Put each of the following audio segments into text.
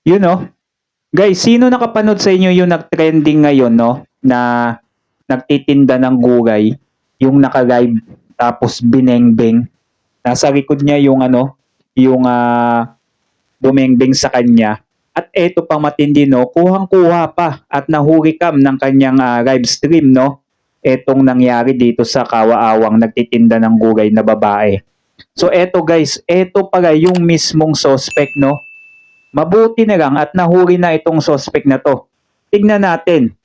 Yun know, guys, sino nakapanood sa inyo yung nag-trending ngayon, no? Na nagtitinda ng gulay, yung naka-live, tapos binengbeng. Nasa likod niya yung ano, yung bumengbeng sa kanya. At eto pang matindi, no? Kuhang-kuha pa at nahurikam ng kanyang live stream, no? Etong nangyari dito sa kawaawang nagtitinda ng gulay na babae. So eto guys, eto pala yung mismong suspect, no? Mabuti na lang at nahuri na itong suspect na to. Tignan natin.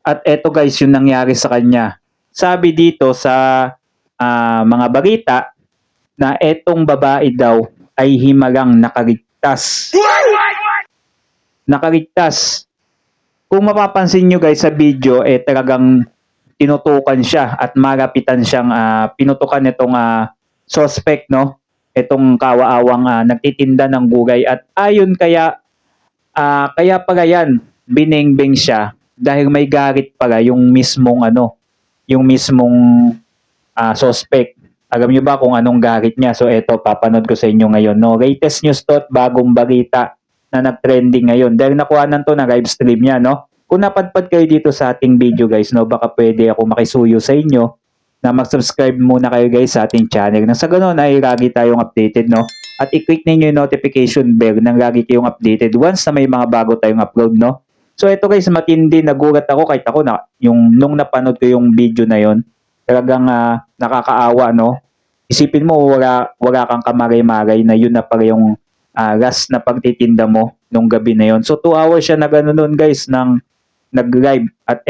At eto guys, yung nangyari sa kanya. Sabi dito sa mga balita na etong babae daw ay himalang nakaligtas. Nakaligtas. Kung mapapansin nyo guys sa video, talagang tinutukan siya at malapitan siyang pinutukan itong suspect, no? Itong kawaawang nagtitinda ng gulay at ayon kaya pala yan binengbeng siya dahil may garit pala yung mismong suspect. Alam niyo ba kung anong garit niya? So eto, papanood ko sa inyo ngayon, no? Latest news to at bagong balita na nag-trending ngayon dahil nakuhanan to na live stream niya, no? Kung napadpad kayo dito sa ating video guys, no, baka pwede ako makisuyo sa inyo na mag-subscribe muna kayo guys sa ating channel. Nang sa ganoon ay lagi tayong updated, no? At i-click ninyo yung notification bell nang lagi kayong updated once na may mga bago tayong upload, no? So ito guys, matindi, nagulat ako kahit ako na nung napanood ko yung video na yon. Talagang nakakaawa, no? Isipin mo wala kang kamagay-magay na yun na pala yung last na pagtitinda mo nung gabi na yon. So 2 hours siya na gano'n nun guys nang nag-live at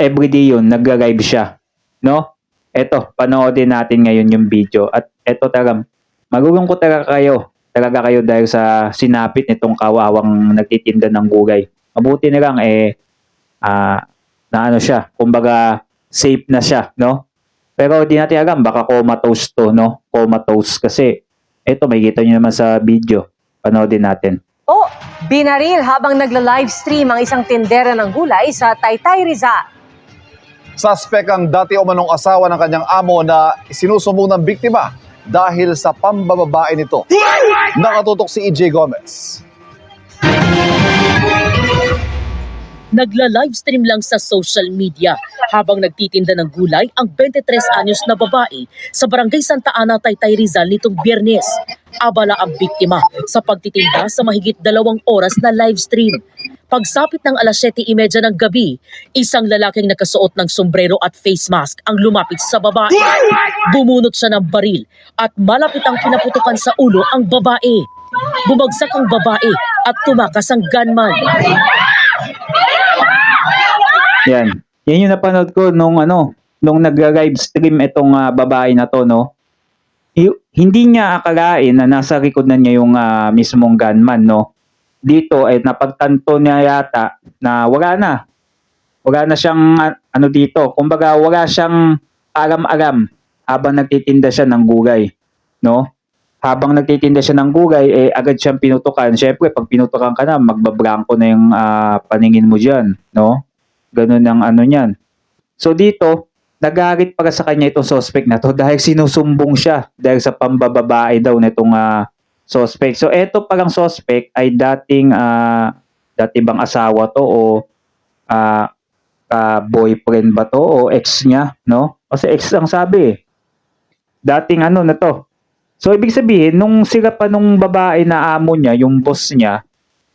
everyday yun nag-live siya, no? Eto, panoodin natin ngayon yung video. At eto talagang, magulungkot talaga kayo dahil sa sinapit nitong kawaawang nagtitinda ng gulay. Mabuti na lang na ano siya, kumbaga safe na siya, no? Pero di natin alam, baka comatose to, no? Comatose kasi, eto, may kita nyo naman sa video. Panoodin natin. Binaril habang nagla-livestream ang isang tindera ng gulay sa Taytay, Rizal. Suspect ang dati umanong asawa ng kanyang amo na sinusumbong ng biktima dahil sa pambababae nito. Nakatutok si EJ Gomez. Nagla-livestream lang sa social media habang nagtitinda ng gulay ang 23 anyos na babae sa Barangay Santa Ana, Taytay, Rizal nitong Biyernes. Abala ang biktima sa pagtitinda sa mahigit 2 oras na livestream. Pagsapit ng alas 7:30 ng gabi, isang lalaking nakasuot ng sombrero at face mask ang lumapit sa babae. Bumunot siya ng baril at malapit ang pinaputukan sa ulo ang babae. Bumagsak ang babae at tumakas ang gunman. Yan. Yan yung napanood ko nung nag-live stream itong babae na to, no? Hindi niya akalain na nasa likod na niya yung mismong gunman, no? Dito ay napagtanto niya yata na wala na siyang dito, kumbaga wala siyang alam-alam habang nagtitinda siya ng gulay, no? Habang nagtitinda siya ng gulay, agad siyang pinutukan. Syempre, pag pinutukan ka na, magbablangko na yung paningin mo diyan, no? Ganun ang niyan. So dito, nagalit para sa kanya itong suspect na to dahil sinusumbong siya dahil sa pambababae daw nitong suspect. So eto palang suspect ay dati bang asawa to o boyfriend ba to o ex niya, no? Kasi ex ang sabi. Dating na to. So ibig sabihin nung sila pa nung babae na amo niya, yung boss niya,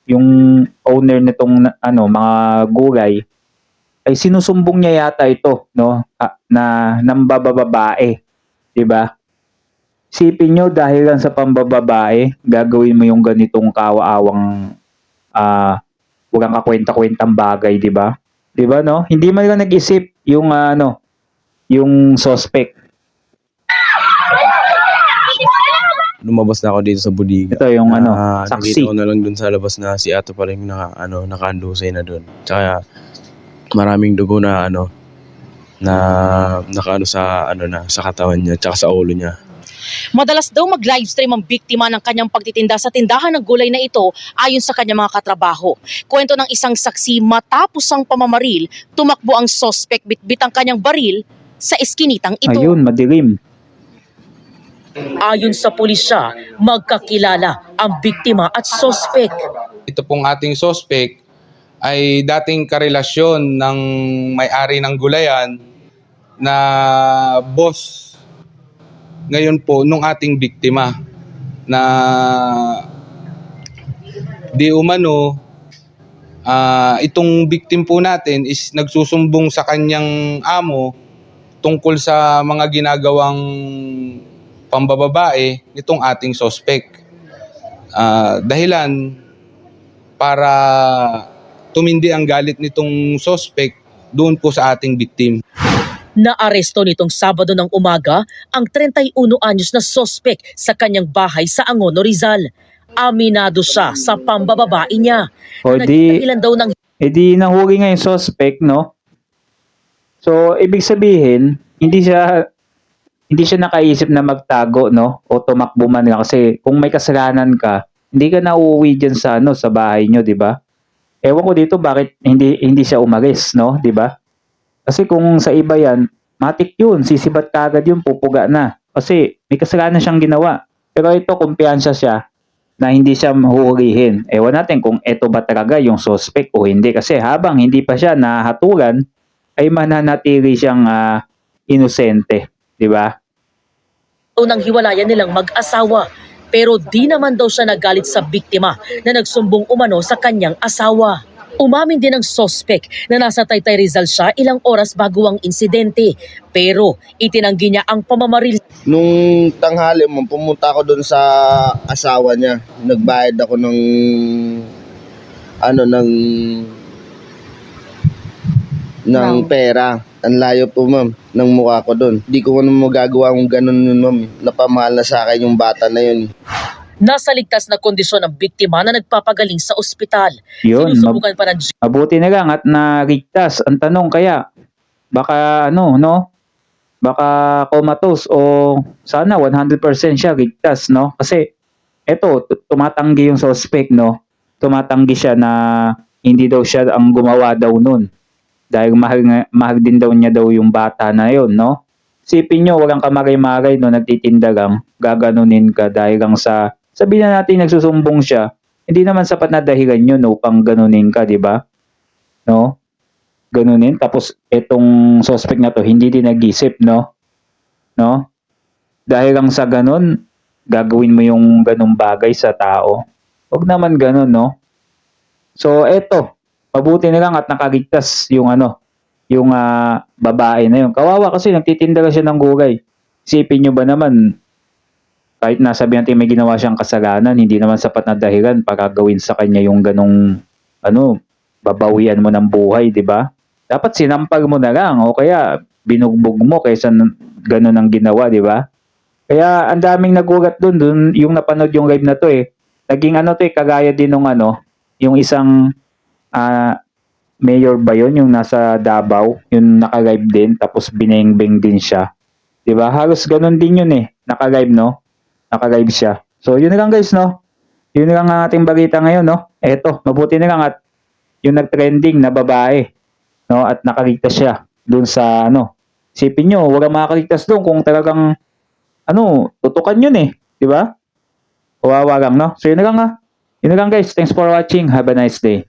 yung owner nitong mga gulay, ay sinusumbong niya yata ito, no? Na nambababae, 'di ba? Isipin nyo, dahil lang sa pambababae, gagawin mo yung ganitong kawaawang walang kakwenta-kwentang bagay, 'di ba? 'Di ba, no? Hindi man lang nag-isip yung yung suspect. Lumabas na ako dito sa bodega. Ito yung Nakita saksi. ko na lang dun sa labas na si Ato pa rin nakahandusay na dun. Tsaka maraming dugo na nakaano sa sa katawan niya tsaka sa ulo niya. Madalas daw mag-livestream ang biktima ng kanyang pagtitinda sa tindahan ng gulay na ito ayon sa kanyang mga katrabaho. Kwento ng isang saksi, matapos ang pamamaril, tumakbo ang suspect bitbit ang kanyang baril sa eskinitang ito. Ayun, madilim. Ayon sa pulisya, magkakilala ang biktima at suspect. ito pong ating suspect ay dating karelasyon ng may-ari ng gulayan na boss ngayon po nung ating biktima na di umano itong victim po natin is nagsusumbong sa kanyang amo tungkol sa mga ginagawang pambababae nitong ating suspect. Dahilan para tumindi ang galit nitong suspect doon po sa ating victim. Naaresto nitong Sabado ng umaga ang 31 anyos na sospek sa kanyang bahay sa Angono, Rizal. Aminado siya sa pambababae niya. O di, Nagdahilan daw ng edi nahuli nga yung suspect, no? So, ibig sabihin, hindi siya nakaisip na magtago, no? O tumakbo man lang. Kasi kung may kasalanan ka, hindi ka na uuwi dyan sa, sa bahay nyo, di ba? Ewan ko dito bakit hindi siya umalis, no? Di ba? Kasi kung sa iba yan, matik yun. Sisibat kagad yun, pupuga na. Kasi may kasalanan siyang ginawa. Pero ito, kumpiyansa siya na hindi siya mahuhulihin. Ewan natin kung ito ba talaga yung suspect o hindi. Kasi habang hindi pa siya nahatulan, ay mananatili siyang inosente. Di ba? nang hiwalayan nilang mag-asawa. Pero di naman daw siya nagalit sa biktima na nagsumbong umano sa kanyang asawa. Umamin din ang sospek na nasa Taytay Rizal siya ilang oras bago ang insidente. Pero itinanggi niya ang pamamaril. Nung tanghali mo, pumunta ako doon sa asawa niya. Nagbayad ako ng pera. Ang layo po, ma'am, ng mukha ko doon. Di ko naman magagawa kung ganun yun, ma'am. Napamahal na sa akin yung bata na yun. Nasa ligtas na kondisyon ang biktima na nagpapagaling sa ospital. Yun, Sinusubukan pa ng mabuti na lang at narigtas. Ang tanong kaya, baka baka comatose o sana 100% siya rigtas, no? Kasi eto, tumatanggi yung suspect, no? Tumatanggi siya na hindi daw siya ang gumawa daw nun. Dahil mahal din daw niya daw yung bata na yun, no? Sipin nyo, walang kamagay-magay, no? Nagtitinda lang, gaganunin ka dahil lang sabihin na natin nagsusumbong siya, hindi naman sapat na dahilan yun upang ganunin ka, di ba? No? Ganunin. Tapos, etong suspect na to, hindi din nag-isip, no? No? Dahil lang sa ganun, gagawin mo yung ganung bagay sa tao. Huwag naman ganun, no? So, eto, mabuti na lang at nakaligtas yung yung babae na yun. Kawawa kasi nagtitinda lang siya ng gulay. Isipin nyo ba naman, kahit nasabi natin may ginawa siyang kasalanan, hindi naman sapat na dahilan para gawin sa kanya yung ganong, babawian mo ng buhay, di ba? Dapat sinampal mo na lang, o kaya binugbog mo kaysa ganon ang ginawa, di ba? Kaya ang daming nagugat dun, yung napanood yung live na to naging kagaya din nung yung isang, mayor ba yun, yung nasa Davao, yung naka-live din, tapos bineng-beng din siya. Di ba? Halos ganon din yun naka-live, no? Naka-live siya. So, yun na lang guys, no? Yun na lang ang ating balita ngayon, no? Eto, mabuti na lang at yung nag-trending na babae, no? At nakaligtas siya dun sa, isipin nyo, wala makakaligtas dun kung talagang, tutukan yun di ba? Kawawa lang, no? So, yun na lang, Yun na lang guys. Thanks for watching. Have a nice day.